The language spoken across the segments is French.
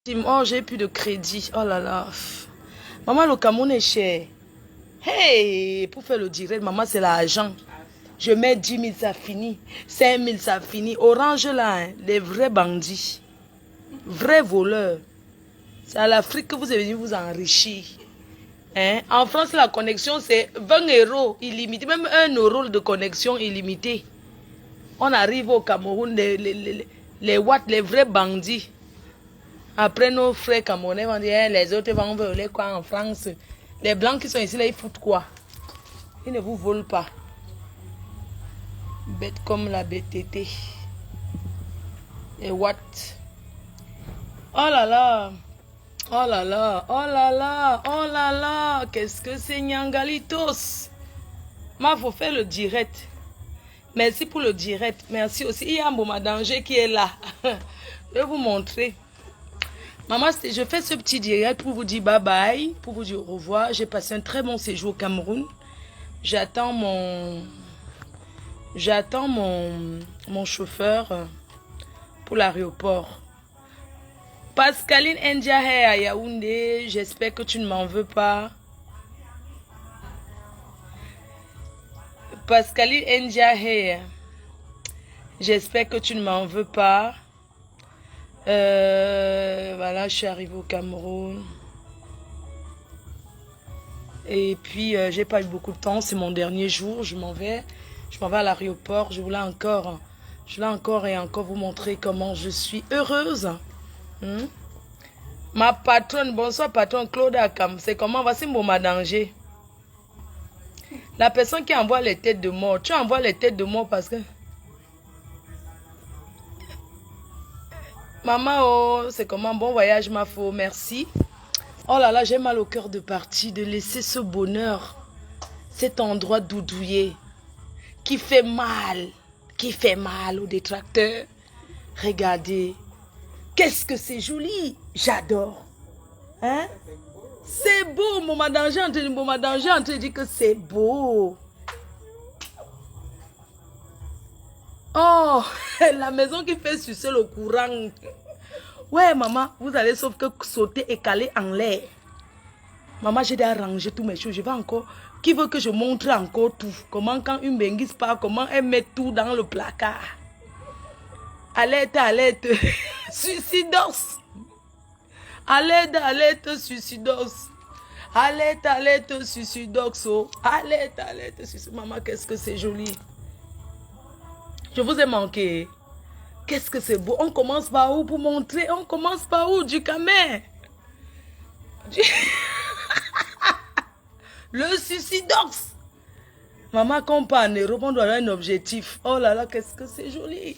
Oh, j'ai plus de crédit. Oh là là. Maman, le Cameroun est cher. Hey, pour faire le direct, maman, c'est l'argent. Je mets 10 000, ça finit. 5 000, ça finit. Orange, là, hein, les vrais bandits. Vrais voleurs. C'est à l'Afrique que vous avez venu vous enrichir. Hein? En France, la connexion, c'est 20 euros illimité. Même 1 euro de connexion illimitée. On arrive au Cameroun, les vrais bandits. Après, nos frères camerounais vont dire, les autres vont voler quoi en France? Les blancs qui sont ici, là, ils foutent quoi? Ils ne vous volent pas. Bête comme la BTT. Et what? Oh là là! Oh là là! Oh là là! Oh là là! Qu'est-ce que c'est Nyangalitos? Moi, il faut faire le direct. Merci pour le direct. Merci aussi. Il y a Mboma Danger qui est là. Je vais vous montrer. Maman, je fais ce petit direct pour vous dire bye bye, pour vous dire au revoir. J'ai passé un très bon séjour au Cameroun. J'attends mon chauffeur pour l'aéroport. Pascaline Ndiaye à Yaoundé, j'espère que tu ne m'en veux pas. Pascaline Ndiaye, j'espère que tu ne m'en veux pas. Voilà, je suis arrivée au Cameroun. Et puis, j'ai pas eu beaucoup de temps. C'est mon dernier jour. Je m'en vais à l'aéroport. Je voulais encore et encore vous montrer comment je suis heureuse. Ma patronne, bonsoir patronne Claude Akam. C'est comment? Voici Mboma Danger. La personne qui envoie les têtes de mort. Tu envoies les têtes de mort parce que... Maman, oh, c'est comment? Bon voyage, ma faux. Merci. Oh là là, j'ai mal au cœur de partir, de laisser ce bonheur, cet endroit doudouillé, qui fait mal aux détracteurs. Regardez, qu'est-ce que c'est joli, j'adore. Hein? C'est beau, Mboma Danger en train de dire que c'est beau. Oh, la maison qui fait sucer le courant. Ouais, maman, vous allez sauf que sauter et caler en l'air. Maman, j'ai déjà rangé tous mes choses. Je vais encore... Qui veut que je montre encore tout? Comment quand une benguise part, comment elle met tout dans le placard? Alerte, alerte. Suicidos. Alerte, alerte, suicidos. Alerte, alerte, suicidos. Oh. Alerte, alerte, suicidos. Maman, qu'est-ce que c'est joli. Je vous ai manqué. Qu'est-ce que c'est beau. On commence par où pour montrer? On commence par où? Du Camer. Le suicidox. Maman, quand on part en Europe, on doit avoir un objectif. Oh là là, qu'est-ce que c'est joli.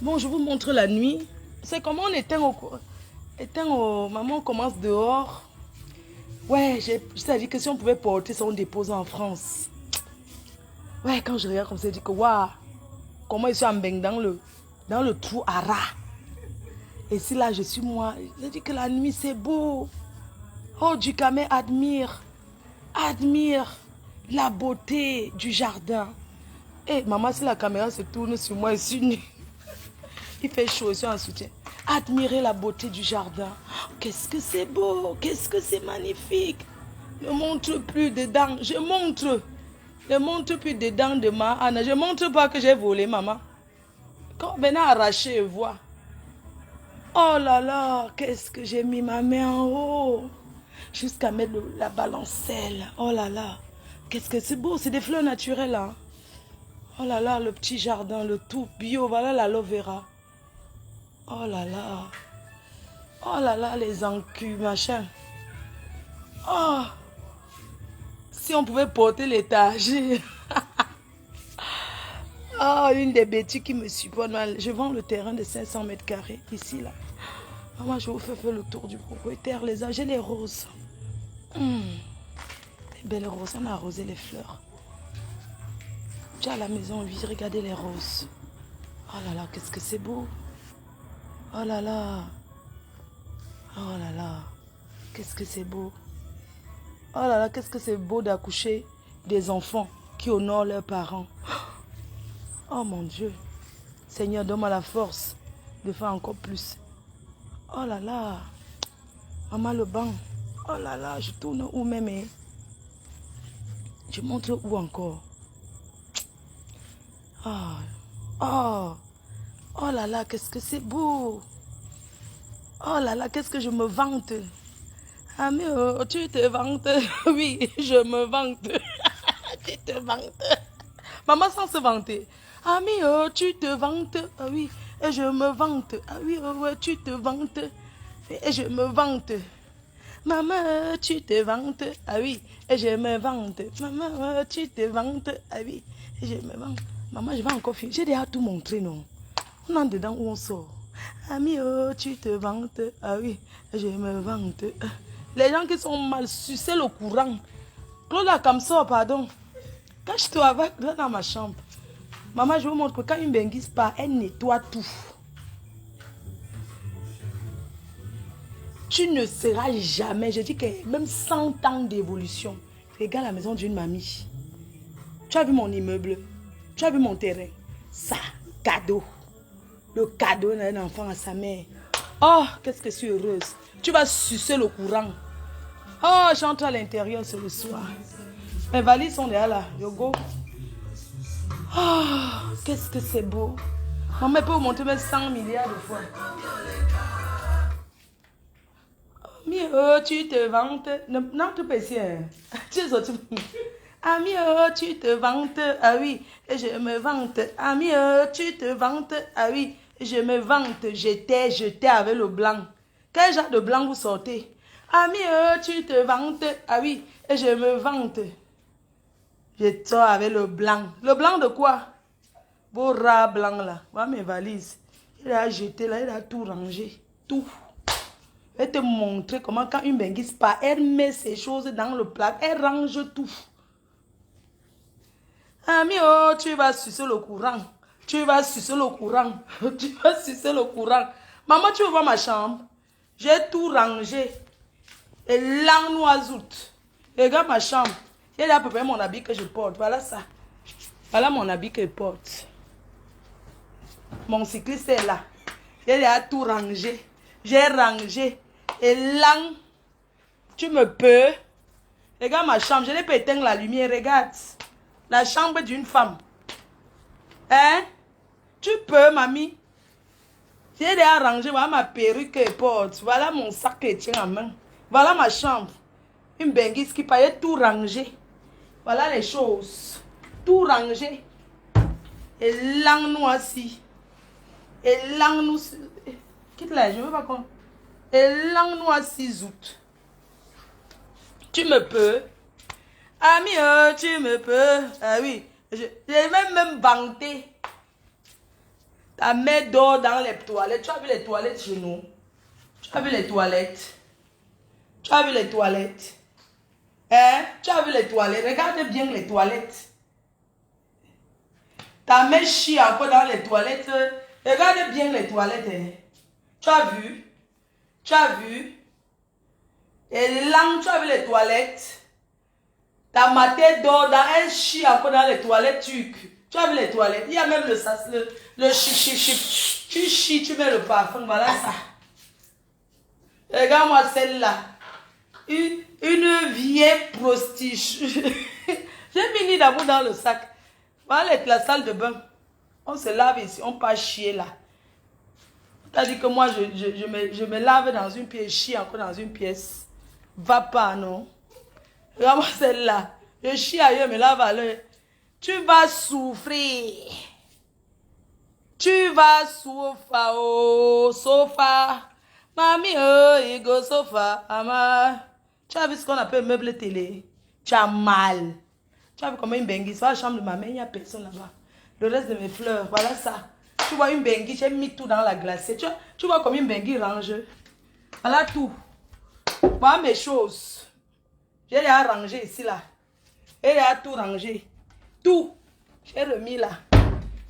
Bon, je vous montre la nuit. C'est comment on éteint au... Maman, on commence dehors. Ouais, je dit que si on pouvait porter ça, on dépose en France. Ouais, quand je regarde comme ça, je dis que waouh, comment ils sont en baigne dans le trou à rat. Et si là, je suis moi, je dis que la nuit, c'est beau. Oh, du Camer, admire la beauté du jardin. Et maman, si la caméra se tourne sur moi, je suis nue. Il fait chaud, je suis en soutien. Admirez la beauté du jardin. Qu'est-ce que c'est beau, qu'est-ce que c'est magnifique. Ne montre plus dedans, je montre. Ne montre plus dedans de ma Anna. Je montre pas que j'ai volé, maman. Quand maintenant arraché, vois. Oh là là, qu'est-ce que j'ai mis ma main en haut. Jusqu'à mettre la balancelle. Oh là là. Qu'est-ce que c'est beau. C'est des fleurs naturelles. Hein? Oh là là, le petit jardin, le tout bio. Voilà l'aloe vera. Oh là là. Oh là là, les encus, machin. Oh. Si on pouvait porter l'étage. Oh, une des bêtises qui me supporte mal. Je vends le terrain de 500 mètres carrés. Ici, là. Moi, je vous fais faire le tour du propriétaire. J'ai les roses. Les belles roses. On a arrosé les fleurs. Tu as à la maison, oui, regardez les roses. Oh là là, qu'est-ce que c'est beau. Oh là là. Oh là là. Qu'est-ce que c'est beau. Oh là là, qu'est-ce que c'est beau d'accoucher des enfants qui honorent leurs parents. Oh mon Dieu. Seigneur, donne-moi la force de faire encore plus. Oh là là. Maman, le banc. Oh là là, je tourne où même? Hein? Je montre où encore? Oh, oh, oh là là, qu'est-ce que c'est beau. Oh là là, qu'est-ce que je me vante. Ah mais oh, tu te vantes. Oui, je me vante. Tu te vantes. Maman sans se vanter. Ah mais oh, tu te vantes. Ah oui, et je me vante. Ah oui, oh, ouais, tu te vantes. Et je me vante. Maman, tu te vantes. Ah oui, et je me vante. Maman, tu te vantes. Ah oui, et je me vante. Maman, je vais encore finir. J'ai déjà tout montré, non? On entre dedans où on sort. Ami, oh, tu te vantes. Ah oui, je me vante. Les gens qui sont mal sucés le courant. Claude comme ça, pardon. Cache-toi avec, va dans ma chambre. Maman, je vous montre que quand une benguise part, elle nettoie tout. Tu ne seras jamais, je dis que même 100 ans d'évolution, regarde la maison d'une mamie. Tu as vu mon immeuble, tu as vu mon terrain. Ça, cadeau. Le cadeau d'un enfant à sa mère. Oh, qu'est-ce que je suis heureuse. Tu vas sucer le courant. Oh, j'entre à l'intérieur ce soir. Mes valises sont déjà là. Yogo. Oh, qu'est-ce que c'est beau. Maman peut vous montrer même 100 milliards de fois. Oh, tu te vantes. Non, tu peux essayer. Tu es sorti. Ami, oh, tu te vantes. Ah oui, je me vante. Ami, oh, tu te vantes. Ah oui, je me vante. J'étais avec le blanc. Quel genre de blanc vous sortez? Ami, oh, tu te vantes. Ah oui, je me vante. Je sors avec le blanc. Le blanc de quoi? Beau rat blanc là. Voilà mes valises. Il a jeté là, il a tout rangé. Tout. Je vais te montrer comment quand une benguise part, elle met ses choses dans le plat. Elle range tout. Ami, oh, tu vas sucer le courant. Tu vas sucer le courant. Tu vas sucer le courant. Maman, tu veux voir ma chambre? J'ai tout rangé. Et l'anoisoute. Regarde ma chambre. Il y a à peu près mon habit que je porte. Voilà ça. Voilà mon habit que je porte. Mon cycliste est là. Il y a tout rangé. J'ai rangé. Et là, tu me peux. Regarde ma chambre. Je n'ai pas éteint la lumière. Regarde. La chambre d'une femme. Hein? Tu peux, mamie. J'ai déjà rangé. Voilà ma perruque que je porte. Voilà mon sac que je tiens en main. Voilà ma chambre. Une benguise qui paye tout rangé. Voilà les choses. Tout rangé. Et langue noisy. Et langue noisy. Quitte là, je ne veux pas qu'on. Et langue noisy zout. Tu me peux. Ami, oh, tu me peux. Ah oui. J'ai même vanté. Ta mère dort dans les toilettes. Tu as vu les toilettes chez nous? Tu as vu les toilettes? Tu as vu les toilettes? Hein? Tu as vu les toilettes? Regarde bien les toilettes. Ta mère chie encore dans les toilettes. Regarde bien les toilettes. Hein? Tu as vu? Tu as vu? Et là, tu as vu les toilettes? Ta maté dort dans elle chie encore dans les toilettes turques. Tu as vu les toilettes? Il y a même le chi. Tu chies, tu mets le parfum. Voilà ça. Regarde-moi celle-là. Une vieille prostituée. J'ai mis d'amour dans le sac. Voilà la salle de bain. On se lave ici, on part chier là. C'est-à-dire que moi, je me lave dans une pièce, chie encore dans une pièce. Va pas, non? Regarde-moi celle-là. Je chie ailleurs, me lave à l'heure. Tu vas souffrir. Tu vas souffrir au sofa. Mamie, oh, ego sofa. Ama. Tu as vu ce qu'on appelle meuble télé? Tu as mal. Tu as vu comment une benguise? Dans la chambre de ma mère, il n'y a personne là-bas. Le reste de mes fleurs, voilà ça. Tu vois une benguise, j'ai mis tout dans la glacière. Tu vois comme une benguise range. Voilà tout. Voilà mes choses. J'ai déjà rangé ici là. Et il a tout rangé. Tout. J'ai remis là.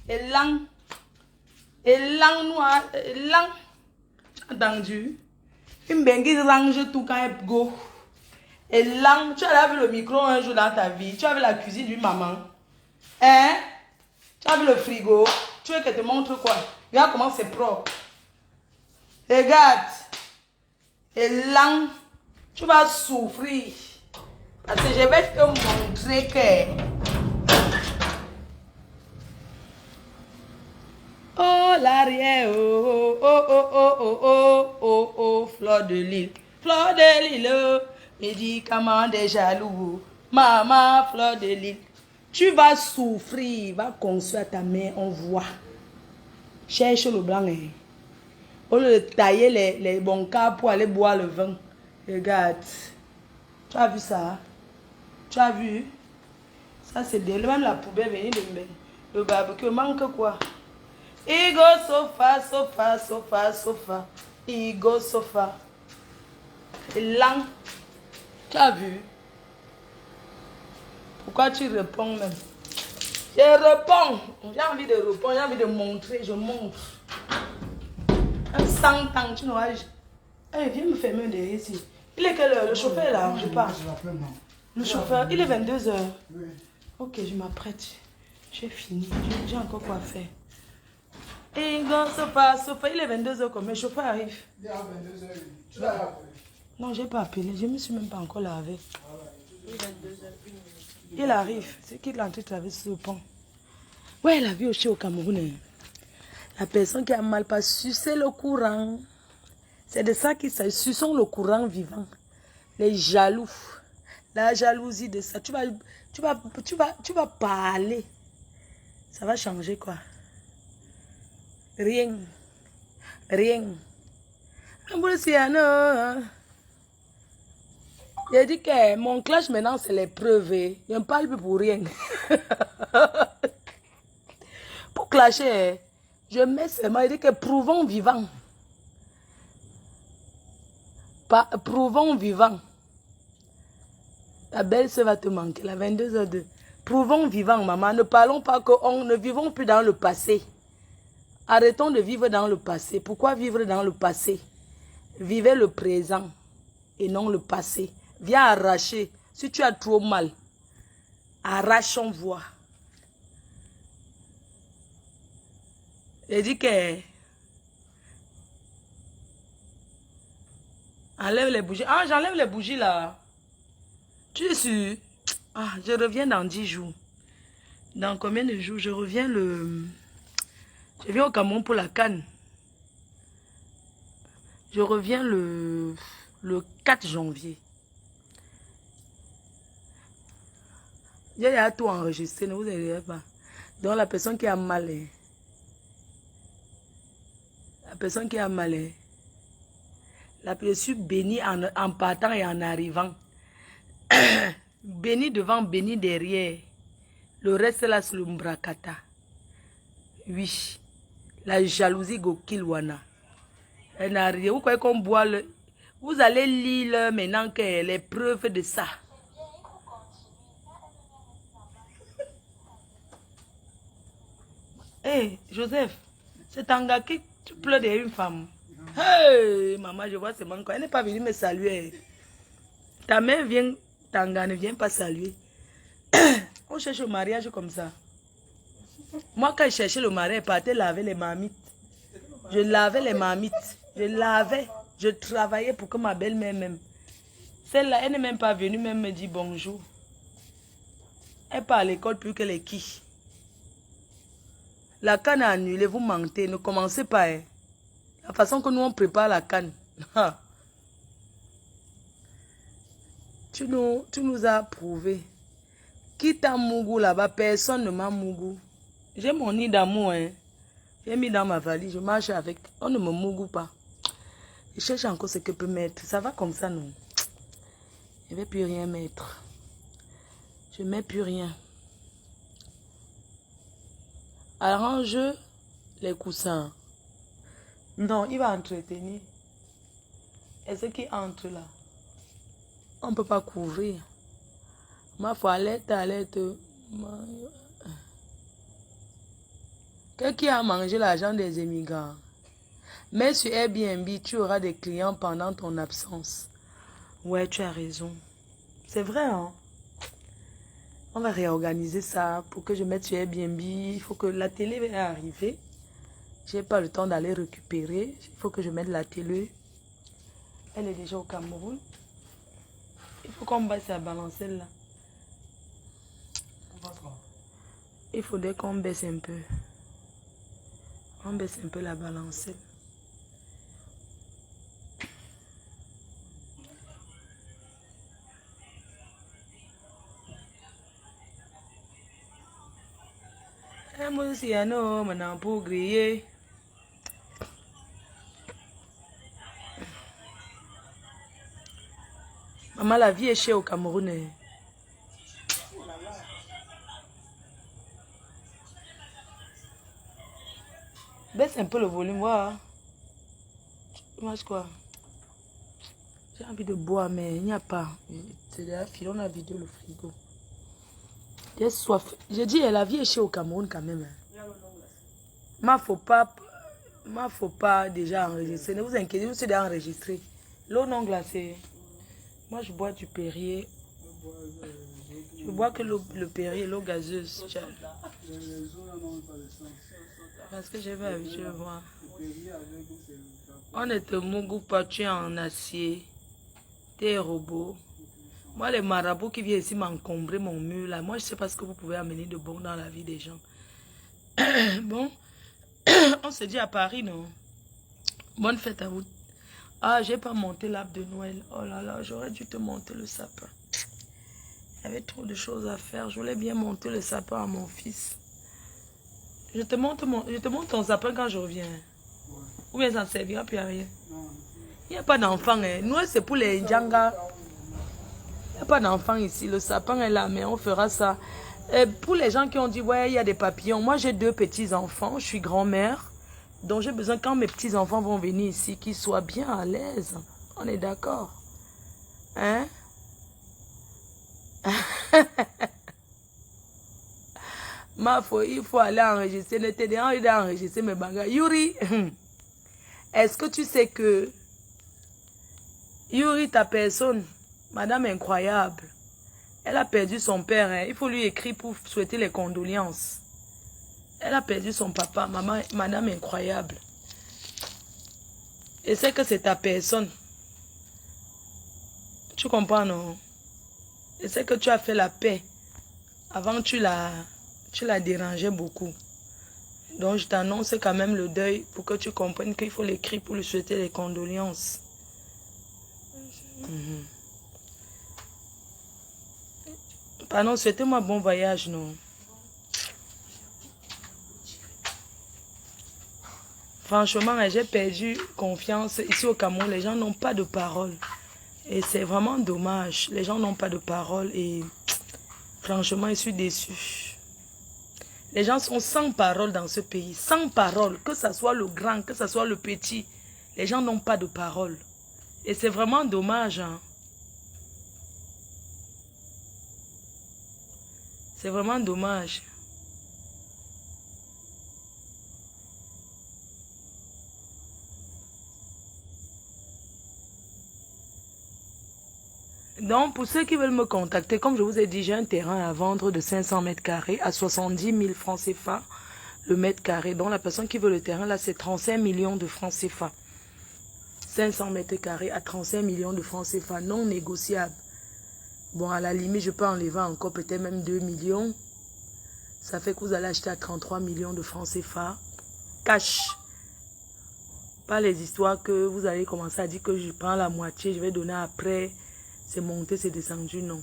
Et lang. Et lang noir. Et lang. Tu as entendu? Une benguise range tout quand elle go. Et lang. Tu as vu le micro un jour dans ta vie. Tu as vu la cuisine d'une maman. Hein? Tu as vu le frigo. Tu veux que je te montre quoi? Regarde comment c'est propre. Regarde. Et là, tu vas souffrir. Parce que je vais te montrer que... Oh, l'arrière, oh, oh, oh, oh, oh, oh, oh, oh, fleur de l'île. Fleur de l'île, oh, médicament des jaloux. Maman, fleur de l'île. Tu vas souffrir, va construire ta main, on voit. Cherche le blanc. Hein. Au lieu de tailler les bons cas pour aller boire le vin. Regarde. Tu as vu ça? Tu as vu? Ça, c'est de même la poubelle venue de me. Le barbecue manque quoi? Igo sofa, sofa, sofa, sofa. Igo sofa. Et là, tu as vu? Pourquoi tu réponds même? Je réponds. J'ai envie de répondre, j'ai envie de montrer, je montre. Un 100 ans, tu n'auras... Hey, viens me fermer derrière ici. Il est quelle heure? Le chauffeur est là, je pars. Le chauffeur, il est 22 h. Oui. Ok, je m'apprête. J'ai fini, j'ai encore quoi faire. Et sofa, sofa, il est 22 h comme le chauffeur arrive. Il est à 22 h. Tu l'as appelé? Non, j'ai pas appelé, je ne me suis même pas encore lavé. Il est 22 h. Il arrive, c'est qu'il est en train de traverser le pont. Ouais, la vie aussi au Cameroun. La personne qui a mal pas sucer le courant. C'est de ça qu'il s'agit. Suçons le courant vivant. Les jaloux. La jalousie de ça. Tu vas parler. Ça va changer quoi? Rien. Rien. J'ai dit que mon clash maintenant c'est l'épreuve. Je ne parle plus pour rien. Pour clasher, je mets seulement, il dit que prouvons vivant. Prouvons vivant. Ta belle-sœur va te manquer, la 22h02. Prouvons vivant, maman. Ne parlons pas ne vivons plus dans le passé. Arrêtons de vivre dans le passé. Pourquoi vivre dans le passé? Vivez le présent et non le passé. Viens arracher. Si tu as trop mal, arrachons voix. Il dit que... Enlève les bougies. Ah, j'enlève les bougies là. Tu es sûr? Ah, je reviens dans 10 jours. Dans combien de jours? Je reviens Je viens au Cameroun pour la Cannes. Je reviens le 4 janvier. J'ai tout enregistré, ne vous inquiétez pas. Donc la personne qui a mal, la personne qui a mal, je suis bénie en partant et en arrivant. Béni devant, béni derrière. Le reste là, c'est le mbrakata. Oui. La jalousie gokilwana. Elle n'a rien. Vous croyez qu'on boit le... Vous allez lire maintenant que les preuves de ça. Hé, hey, Joseph, c'est un gars qui pleure derrière une femme. Hey, maman, je vois seulement quoi. Elle n'est pas venue me saluer. Ta mère vient, Tanga ne vient pas saluer. On cherche le mariage comme ça. Moi, quand je cherchais le mariage, je partais laver les marmites. Je lavais les marmites. Je lavais. Je travaillais pour que ma belle-mère m'aime. Celle-là, elle n'est même pas venue même me dire bonjour. Elle part à l'école plus que les qui. La canne a annulé, vous mentez. Ne commencez pas. Hein. La façon que nous on prépare la canne. Tu nous as prouvé. Qui t'a mougou là-bas? Personne ne m'a mougou. J'ai mon nid d'amour. Hein. J'ai mis dans ma valise. Je marche avec. On ne me mougou pas. Je cherche encore ce que je peux mettre. Ça va comme ça, non? Je ne vais plus rien mettre. Je ne mets plus rien. Arrange les coussins. Non, il va entretenir. Et ce qui entre là, on ne peut pas couvrir. Ma foi, alerte. Quelqu'un a mangé l'argent des émigrants. Mais sur Airbnb, tu auras des clients pendant ton absence. Ouais, tu as raison. C'est vrai, hein? On va réorganiser ça pour que je mette sur Airbnb. Il faut que la télé va arriver. Je n'ai pas le temps d'aller récupérer. Il faut que je mette la télé. Elle est déjà au Cameroun. Il faut qu'on baisse la balancelle là. Il faudrait qu'on baisse un peu. On baisse un peu la balancelle. Moi aussi, non, maintenant pour griller. Maman, la vie est chère au Cameroun. Baisse un peu le volume, voilà. Tu manges quoi? J'ai envie de boire, mais il n'y a pas. C'est la fille, on a vidé le frigo. J'ai soif. J'ai dit, la vie est chère au Cameroun quand même. Faut pas déjà enregistrer. Ne vous inquiétez pas, c'est déjà enregistré. L'eau non glacée. Moi, je bois du Perrier. Je bois que le Perrier, l'eau gazeuse. Parce que j'ai pas l'habitude de boire. On ne te mougoue pas, tu es en acier. Tu es robot. Moi, les marabouts qui viennent ici m'encombrer mon mur, là, moi, je sais pas ce que vous pouvez amener de bon dans la vie des gens. Bon, on se dit à Paris, non? Bonne fête à vous. Ah, j'ai pas monté l'arbre de Noël. Oh là là, j'aurais dû te monter le sapin. Il y avait trop de choses à faire. Je voulais bien monter le sapin à mon fils. Je te monte ton sapin quand je reviens. Ouais. Ou bien ça ne servira plus à rien. Il n'y a pas d'enfant. Hein. Noël, c'est pour les Djangas. Il n'y a pas d'enfant ici. Le sapin est là, mais on fera ça. Et pour les gens qui ont dit, ouais, il y a des papillons. Moi, j'ai 2 petits-enfants. Je suis grand-mère. Donc, j'ai besoin, quand mes petits-enfants vont venir ici, qu'ils soient bien à l'aise. On est d'accord. Hein? Il faut aller enregistrer. Ne t'aidez pas d'enregistrer mes bagages. Yuri, est-ce que tu sais que Yuri, ta personne, madame incroyable, elle a perdu son père. Hein. Il faut lui écrire pour souhaiter les condoléances. Elle a perdu son papa, madame incroyable. Et c'est que c'est ta personne. Tu comprends, non? Et c'est que tu as fait la paix. Avant, tu la dérangeais beaucoup. Donc, je t'annonce quand même le deuil pour que tu comprennes qu'il faut l'écrire pour lui souhaiter les condoléances. Pardon, souhaitez-moi bon voyage, non? Franchement, j'ai perdu confiance. Ici au Cameroun, les gens n'ont pas de parole. Et c'est vraiment dommage. Les gens n'ont pas de parole et franchement, je suis déçue. Les gens sont sans parole dans ce pays. Sans parole. Que ce soit le grand, que ce soit le petit. Les gens n'ont pas de parole. Et c'est vraiment dommage. Hein. C'est vraiment dommage. Donc, pour ceux qui veulent me contacter, comme je vous ai dit, j'ai un terrain à vendre de 500 mètres carrés à 70 000 francs CFA le mètre carré. Donc, la personne qui veut le terrain, là, c'est 35 millions de francs CFA. 500 mètres carrés à 35 millions de francs CFA, non négociable. Bon, à la limite, je peux enlever encore peut-être même 2 millions. Ça fait que vous allez acheter à 33 millions de francs CFA. Cash. Pas les histoires que vous allez commencer à dire que je prends la moitié, je vais donner après. C'est monté, c'est descendu, non.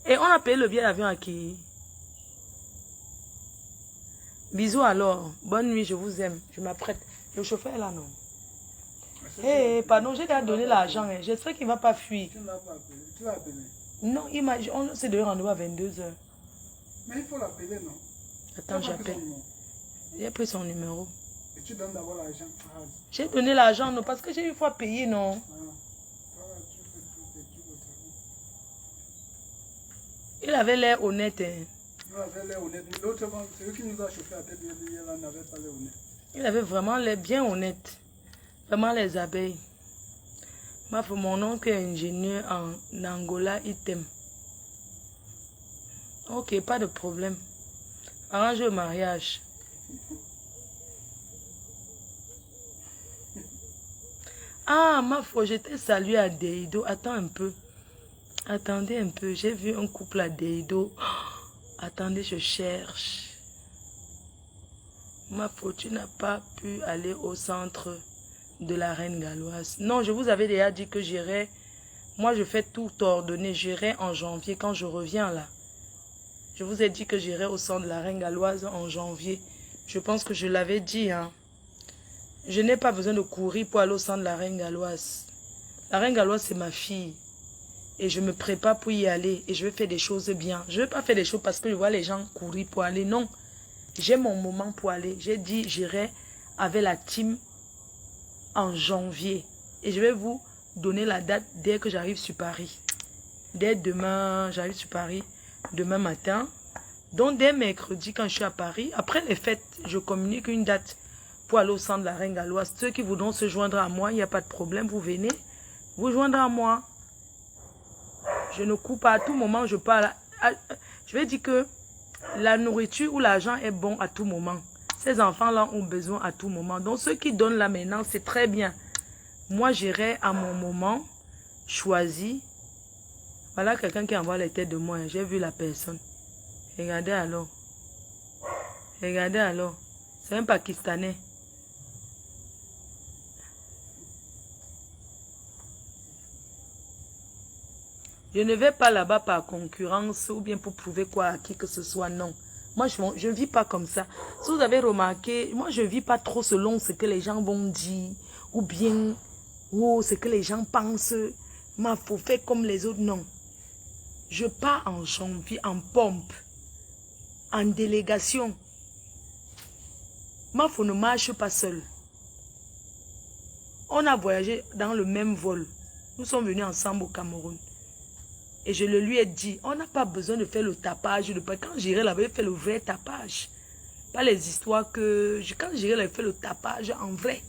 Et on a payé le billet d'avion à qui? Bisous alors. Bonne nuit, je vous aime. Je m'apprête. Le chauffeur est là, non? Hé, pardon, j'ai déjà donné l'argent. Hein. J'espère qu'il ne va pas fuir. Tu ne l'as pas appelé. Tu l'as appelé? Non, on s'est donné rendez-vous à 22 h. Mais il faut l'appeler, non? Attends, j'appelle. J'ai pris son numéro. Et tu donnes d'abord l'argent. J'ai donné l'argent, non, parce que j'ai une fois payé, non. Il avait l'air honnête. Hein. Il avait l'air honnête. L'autre, celui qui nous a chauffé à tête, il n'avait pas l'air honnête. Il avait vraiment l'air bien honnête. Vraiment les abeilles. Mon oncle est ingénieur en Angola, il t'aime. Ok, pas de problème. Arrange le mariage. Ah, ma foi, j'étais saluée à Deido. Attends un peu. Attendez un peu. J'ai vu un couple à Deido. Oh, attendez, je cherche. Ma foi, tu n'as pas pu aller au centre de la Reine Galloise. Non, je vous avais déjà dit que j'irai. Moi, je fais tout ordonné. J'irai en janvier quand je reviens là. Je vous ai dit que j'irai au centre de la Reine Galloise en janvier. Je pense que je l'avais dit, hein. Je n'ai pas besoin de courir pour aller au centre de la Reine Galloise. La Reine Galloise, c'est ma fille. Et je me prépare pour y aller. Et je vais faire des choses bien. Je ne vais pas faire des choses parce que je vois les gens courir pour aller. Non. J'ai mon moment pour aller. J'ai dit, j'irai avec la team en janvier. Et je vais vous donner la date dès que j'arrive sur Paris. Dès demain, j'arrive sur Paris. Demain matin. Donc, dès mercredi, quand je suis à Paris, après les fêtes, je communique une date pour aller au centre de la Reine Galloise. Ceux qui voudront se joindre à moi, il n'y a pas de problème. Vous venez, vous joindre à moi. Je ne coupe pas à tout moment. Je parle. Je vais dire que la nourriture ou l'argent est bon à tout moment. Ces enfants-là ont besoin à tout moment. Donc, ceux qui donnent là maintenant, c'est très bien. Moi, j'irai à mon moment choisi. Voilà quelqu'un qui envoie les têtes de moi. J'ai vu la personne. Regardez alors. Regardez alors. C'est un Pakistanais. Je ne vais pas là-bas par concurrence ou bien pour prouver quoi à qui que ce soit, non. Moi, je ne vis pas comme ça. Si vous avez remarqué, moi, je ne vis pas trop selon ce que les gens vont dire ou bien ce que les gens pensent. Mais il faut faire comme les autres, non. Je pars en janvier, en pompe, en délégation. Ma foi ne marche pas seul. On a voyagé dans le même vol. Nous sommes venus ensemble au Cameroun. Et je le lui ai dit, on n'a pas besoin de faire le tapage. Quand j'irai là-bas, je fais le vrai tapage. Pas les histoires que... Quand j'irai là, je fais le tapage en vrai.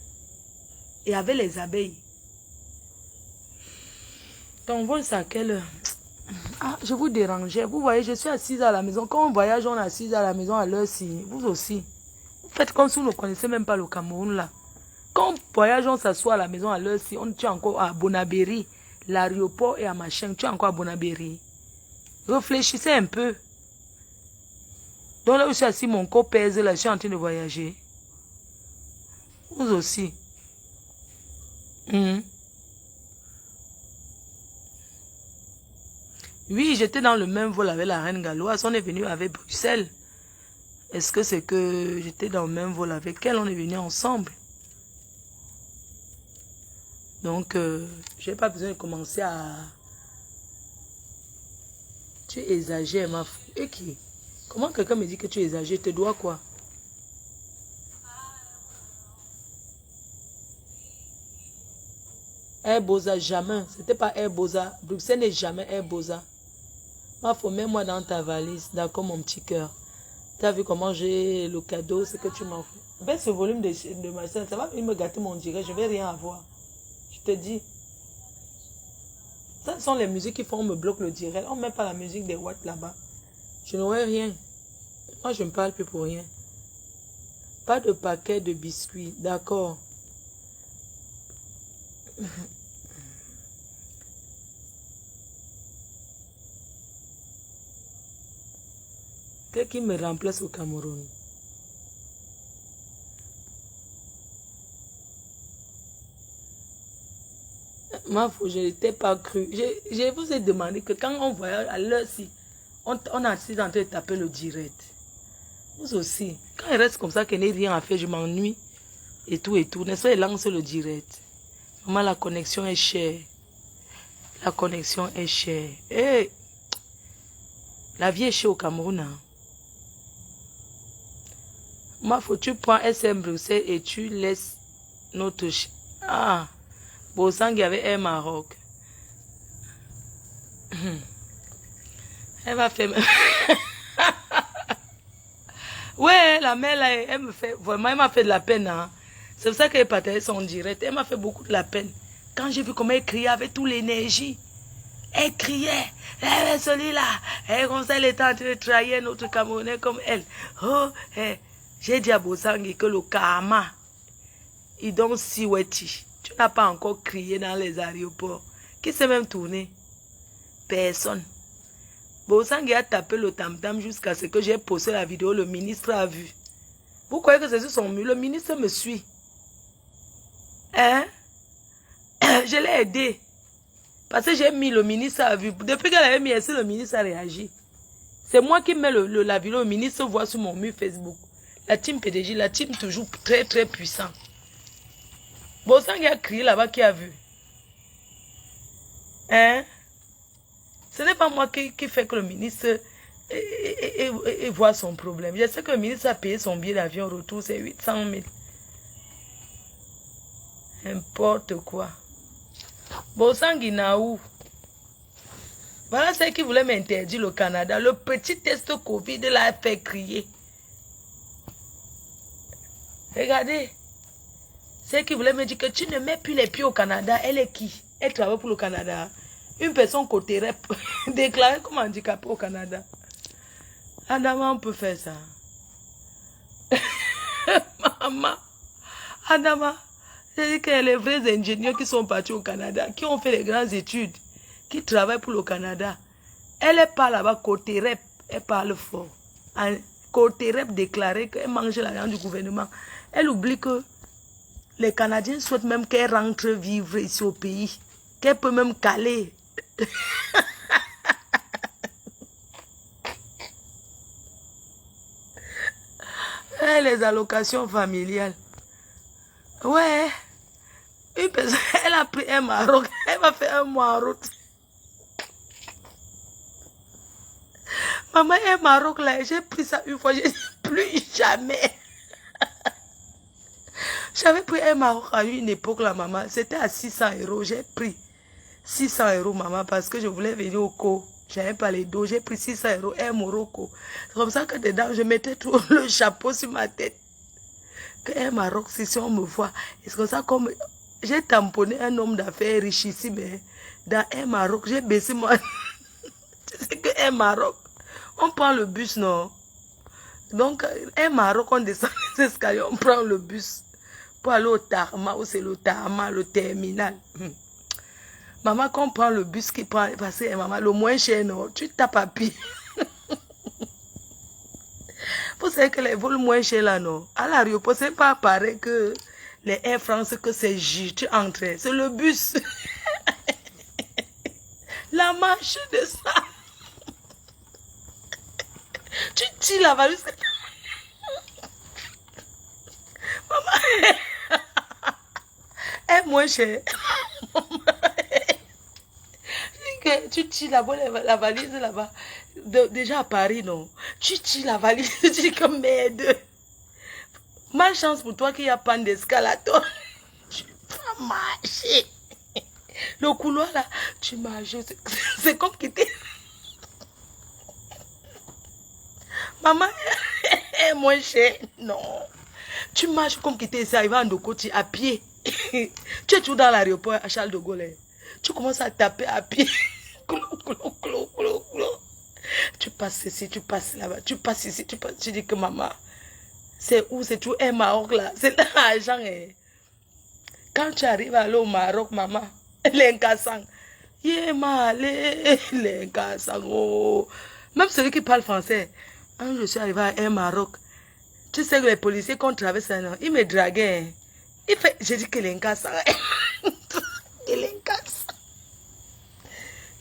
Et avec les abeilles. Ton vol, c'est à quelle heure? Ah, je vous dérangeais. Vous voyez, je suis assise à la maison. Quand on voyage, on est assise à la maison à l'heure-ci. Vous aussi. Vous faites comme si vous ne connaissez même pas le Cameroun là. Quand on voyage, on s'assoit à la maison à l'heure-ci. On tient encore à Bonabéry. L'aéroport et à Machin. Tu es encore à Bonabéry. Réfléchissez un peu. Donc là où je suis assis, mon corps pèse. Là, je suis en train de voyager. Vous aussi. Oui, j'étais dans le même vol avec la Reine Galloise. On est venu avec Bruxelles. Est-ce que c'est que j'étais dans le même vol avec elle? On est venu ensemble. Donc, je n'ai pas besoin de commencer à... Tu exagères, ma fille. Et qui? Comment quelqu'un me dit que tu exagères? Tu dois quoi? Air Boza, jamais. C'était pas Air Boza. Bruxelles n'est jamais Air Boza. Ma fille, mets-moi dans ta valise. D'accord, mon petit cœur. Tu as vu comment j'ai le cadeau, c'est que tu m'en fous. Baisse ce volume de ma soeur, ça va venir me gâter mon direct, je ne vais rien avoir. Je te dis. Ce sont les musiques qui font, on me bloque le direct. On ne met pas la musique des watts là-bas. Je n'aurai rien. Moi, je ne parle plus pour rien. Pas de paquet de biscuits, d'accord. Quelqu'un qui me remplace au Cameroun. Ma foi, je n'étais pas cru. Je vous ai demandé que quand on voyage à l'heure-ci, on a assis en train de taper le direct. Vous aussi. Quand il reste comme ça, qu'il n'y a rien à faire, je m'ennuie. Et tout, n'est-ce pas, il lance le direct. Maman, la connexion est chère. La connexion est chère. Hey, la vie est chère au Cameroun. Hein. Ma foi, tu prends SM Bruxelles et tu laisses notre... Ah, Bosang, il y avait Air Maroc. Elle va faire... Ouais, la mère là, elle me fait... Vraiment, elle m'a fait de la peine. Hein. C'est pour ça qu'elle partageait son direct. Elle m'a fait beaucoup de la peine. Quand j'ai vu comment elle criait avec toute l'énergie. Elle criait. Celui-là. Elle, comme ça, elle était en train de trahir notre Camerounais comme elle. Oh, j'ai dit à Bosang que le karma, il donne si weti. Tu n'as pas encore crié dans les aéroports. Qui s'est même tourné? Personne. Bosangui a tapé le tam-tam jusqu'à ce que j'ai posté la vidéo. Le ministre a vu. Vous croyez que c'est sur son mur? Le ministre me suit. Hein? Je l'ai aidé. Parce que j'ai mis le ministre à vue. Depuis qu'elle avait mis ainsi, le ministre a réagi. C'est moi qui mets la vidéo. Le ministre voit sur mon mur Facebook. La team PDG, la team toujours très très puissant. Bosangui a crié là-bas, qui a vu? Hein? Ce n'est pas moi qui fait que le ministre voit son problème. Je sais que le ministre a payé son billet d'avion retour, c'est 800 000. N'importe quoi. Bosangui n'a où? Voilà celle qui voulait m'interdire le Canada. Le petit test Covid l'a fait crier. Regardez. Celle qui voulait me dire que tu ne mets plus les pieds au Canada. Elle est qui? Elle travaille pour le Canada. Une personne côté rep déclarée comme handicapée au Canada. Adama, on peut faire ça. Maman. Adama. C'est-à-dire que les vrais ingénieurs qui sont partis au Canada, qui ont fait les grandes études, qui travaillent pour le Canada, elle n'est pas là-bas côté rep. Elle parle fort. Côté rep déclaré qu'elle mange l'argent du gouvernement. Elle oublie que les Canadiens souhaitent même qu'elle rentre vivre ici au pays. Qu'elle peut même caler. Les allocations familiales. Ouais. Une personne, elle a pris un Maroc. Elle va faire un mois en route. Maman, un Maroc là, j'ai pris ça une fois. Je ne dis plus jamais. J'avais pris un Maroc à une époque là, maman. C'était à 600 €. J'ai pris 600 €, maman, parce que je voulais venir au co. Je n'avais pas les dos. J'ai pris 600 €, un Morocco. C'est comme ça que dedans, je mettais tout le chapeau sur ma tête. Que un Maroc, si on me voit. C'est comme ça, comme j'ai tamponné un homme d'affaires riche ici, mais dans un Maroc, j'ai baissé moi. Tu sais qu'un Maroc, on prend le bus, non? Donc, un Maroc, on descend les escaliers, on prend le bus pour aller au Tarma, où c'est le Tarma, le terminal. Maman, quand on prend le bus qui prend, parce que maman, le moins cher, non, tu tapes à pied. Vous savez que les vols moins chers là, non, à l'aéroport, c'est pas pareil que les Air France, que c'est J, tu entres, c'est le bus. La marche de ça. Tu tires la valise. Maman, est moins cher. Tu tires la valise là-bas. Déjà à Paris, non. Tu tires la valise, tu dis que merde. Malchance pour toi qu'il y a panne d'escalator. Tu vas marcher. Le couloir là, tu marches. C'est comme quitter. Maman est moins cher. Non. Tu marches comme quitter ici, arrivé en Dokoti à pied. Tu es toujours dans l'aéroport à Charles de Gaulle. Tu commences à taper à pied. Tu passes ici, tu passes là-bas, tu passes ici, tu passes. Tu dis que maman, c'est où? C'est tout un Maroc là. C'est l'argent. Quand tu arrives à aller au Maroc, maman, l'incassant. L'incassant. Oh. Même celui qui parle français. Quand je suis arrivé à un Maroc, tu sais que les policiers, quand on traverse, ils me draguaient. Il fait, j'ai dit que l'incassant.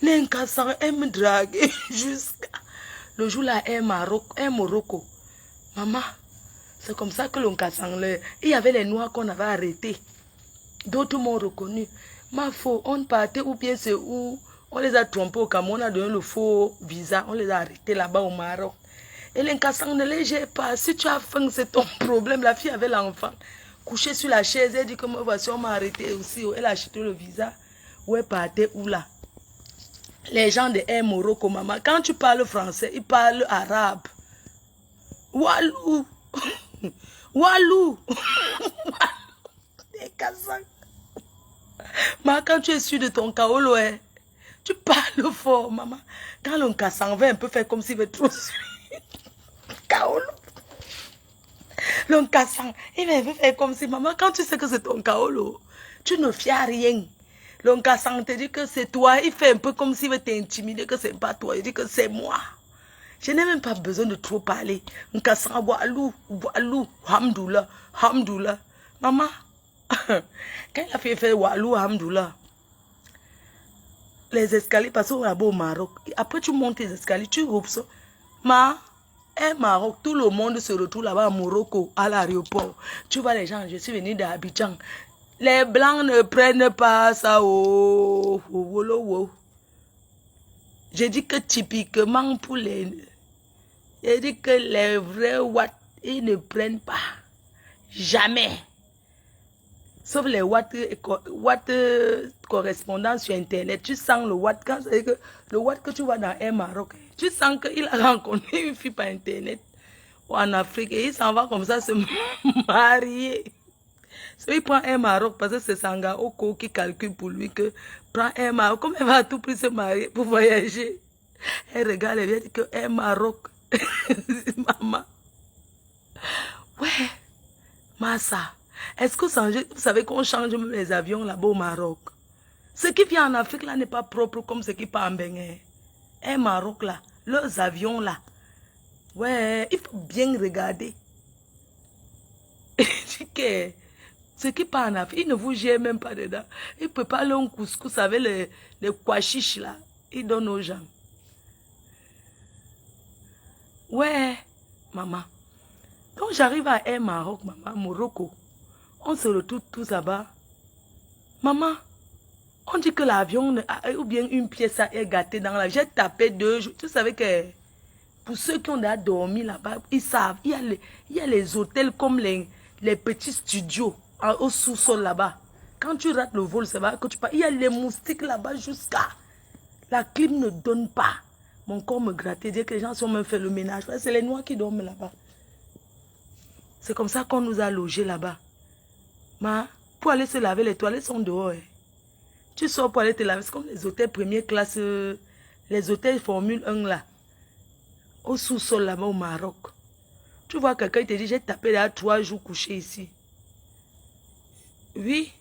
L'incassant, elle me drague jusqu'à le jour là, un Morocco. Maman, c'est comme ça que l'incassant, il y avait les noirs qu'on avait arrêtés. D'autres m'ont reconnu. Ma faux, on partait ou bien c'est où on les a trompés au Cameroun, on a donné le faux visa, on les a arrêtés là-bas au Maroc. Et l'incassant ne les gère pas. Si tu as faim, c'est ton problème. La fille avait l'enfant. Couchée sur la chaise, elle dit que moi, voici, on m'a arrêté aussi. Elle a acheté le visa. Où elle partait, où là? Les gens de Air Morocco, maman, quand tu parles français, ils parlent arabe. Walou. Walou. Maman, quand tu es sûr de ton kaolo, tu parles fort, maman. Quand le cas s'en va un peu faire comme s'il veut trop suivre. Kaolo. Le cassant. Il va faire comme si, maman, quand tu sais que c'est ton kaolo, tu ne fies à rien. Le cassant te dit que c'est toi. Il fait un peu comme s'il veut t'intimider, que c'est pas toi. Il dit que c'est moi. Je n'ai même pas besoin de trop parler. Un cassant, walou, hamdoula, hamdoula. Maman, quand il a fait walou, hamdoula, les escaliers, parce qu'on est au Maroc. Après, tu montes les escaliers, tu roupes ça. Maroc, tout le monde se retrouve là-bas à Morocco, à l'aéroport. Tu vois les gens, je suis venu d'Abidjan. Les blancs ne prennent pas ça. Oh, oh, oh, oh, oh. Je dis que typiquement pour les... Je dis que les vrais Wat, ils ne prennent pas. Jamais. Sauf les Wat correspondants sur Internet. Tu sens le Wat, quand c'est que le Wat que tu vois dans Air Maroc, tu sens qu'il a rencontré une fille par Internet ou en Afrique et il s'en va comme ça se marier. Il prend un Maroc parce que c'est Sanga Oko qui calcule pour lui que prend un Maroc. Comme elle va à tout prix se marier pour voyager, elle regarde et vient dire que un Maroc. Maman. Ouais, Massa. Est-ce que vous savez qu'on change même les avions là-bas au Maroc? Ce qui vient en Afrique là n'est pas propre comme ce qui part en Bénin. Un Maroc là, leurs avions là. Ouais, il faut bien regarder. Ce qui part en Afrique, il ne vous gère même pas dedans. Il prépare un couscous avec les kouachiches là. Il donne aux gens. Ouais, maman. Quand j'arrive à Air Maroc, maman, Morocco, on se retrouve tous là-bas. Maman, on dit que l'avion ou bien une pièce est gâtée dans la... J'ai tapé 2 jours. Tu savais que pour ceux qui ont déjà dormi là-bas, ils savent. Il y a les hôtels comme les petits studios au sous-sol là-bas. Quand tu rates le vol, c'est vrai que tu pars. Il y a les moustiques là-bas jusqu'à... La clim ne donne pas. Mon corps me grattait, dire que les gens ont même fait le ménage. C'est les noirs qui dorment là-bas. C'est comme ça qu'on nous a logés là-bas. Pour aller se laver, les toilettes sont dehors. Hein. Tu sors pour aller te laver. C'est comme les hôtels première classe, les hôtels Formule 1 là. Au sous-sol là-bas au Maroc. Tu vois quelqu'un te dit, j'ai tapé là 3 jours couché ici. Oui.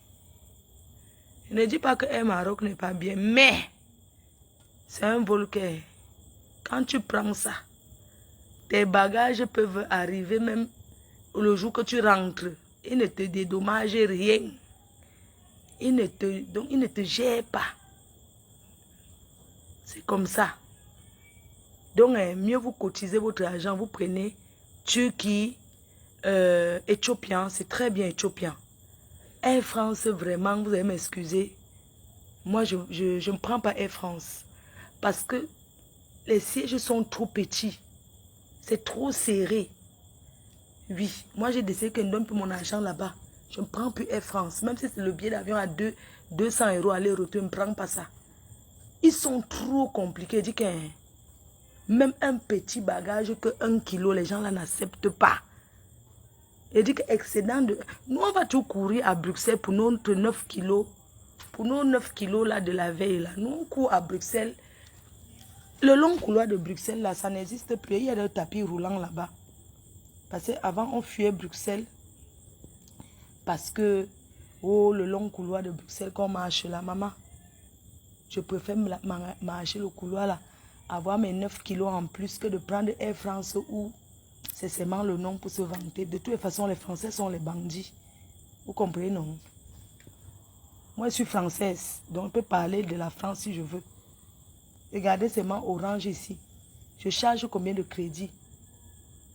Je ne dis pas que un Maroc n'est pas bien, mais c'est un volcan. Quand tu prends ça, tes bagages peuvent arriver même le jour que tu rentres. Ils ne te dédommagent rien. Donc, ils ne te gèrent pas. C'est comme ça. Donc, mieux vous cotisez votre argent. Vous prenez Turquie, Éthiopien. C'est très bien Éthiopien. Air France, vraiment, vous allez m'excuser. Moi, je ne prends pas Air France. Parce que les sièges sont trop petits. C'est trop serré. Oui, moi j'ai décidé que je donne pour mon argent là-bas. Je ne prends plus Air France. Même si c'est le billet d'avion à 200 € aller-retour, je ne prends pas ça. Ils sont trop compliqués. Je dis que même un petit bagage que 1 kilo, les gens là n'acceptent pas. Je dis que excédent de... Nous, on va tout courir à Bruxelles pour notre 9 kilos. Pour nos 9 kilos là de la veille là. Nous, on court à Bruxelles. Le long couloir de Bruxelles là, ça n'existe plus. Il y a des tapis roulants là-bas. Parce qu'avant, on fuyait Bruxelles. Parce que, oh, le long couloir de Bruxelles, quand on marche là, maman, je préfère marcher le couloir là, avoir mes 9 kilos en plus que de prendre Air France où c'est seulement le nom pour se vanter. De toutes les façons, les Français sont les bandits. Vous comprenez, non? Moi, je suis française, donc je peux parler de la France si je veux. Regardez seulement Orange ici. Je charge combien de crédit?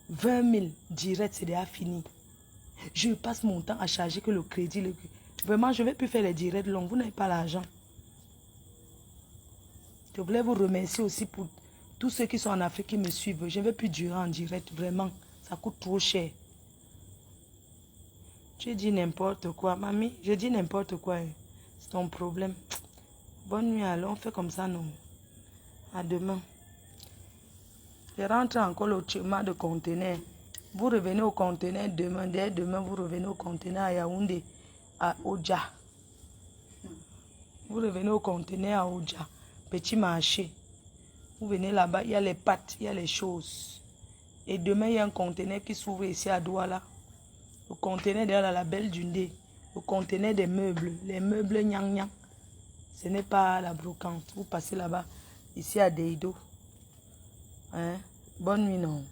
20 000 direct, c'est déjà fini. Je passe mon temps à charger que le crédit. Vraiment, je ne vais plus faire les directs longs. Vous n'avez pas l'argent. Je voulais vous remercier aussi pour tous ceux qui sont en Afrique qui me suivent. Je ne vais plus durer en direct. Vraiment, ça coûte trop cher. Tu dis n'importe quoi. Mamie, je dis n'importe quoi. C'est ton problème. Bonne nuit alors. On fait comme ça, non? À demain. Je rentre encore le chemin de conteneur. Vous revenez au conteneur demain. Dès demain, vous revenez au conteneur à Yaoundé, à Oja. Vous revenez au conteneur à Oja. Petit marché. Vous venez là-bas, il y a les pâtes, il y a les choses. Et demain, il y a un conteneur qui s'ouvre ici à Douala. Le conteneur derrière la belle Dundé. Le conteneur des meubles. Les meubles nyang nyang. Ce n'est pas la brocante. Vous passez là-bas. Ici à Deido. Hein? Bonne nuit, non?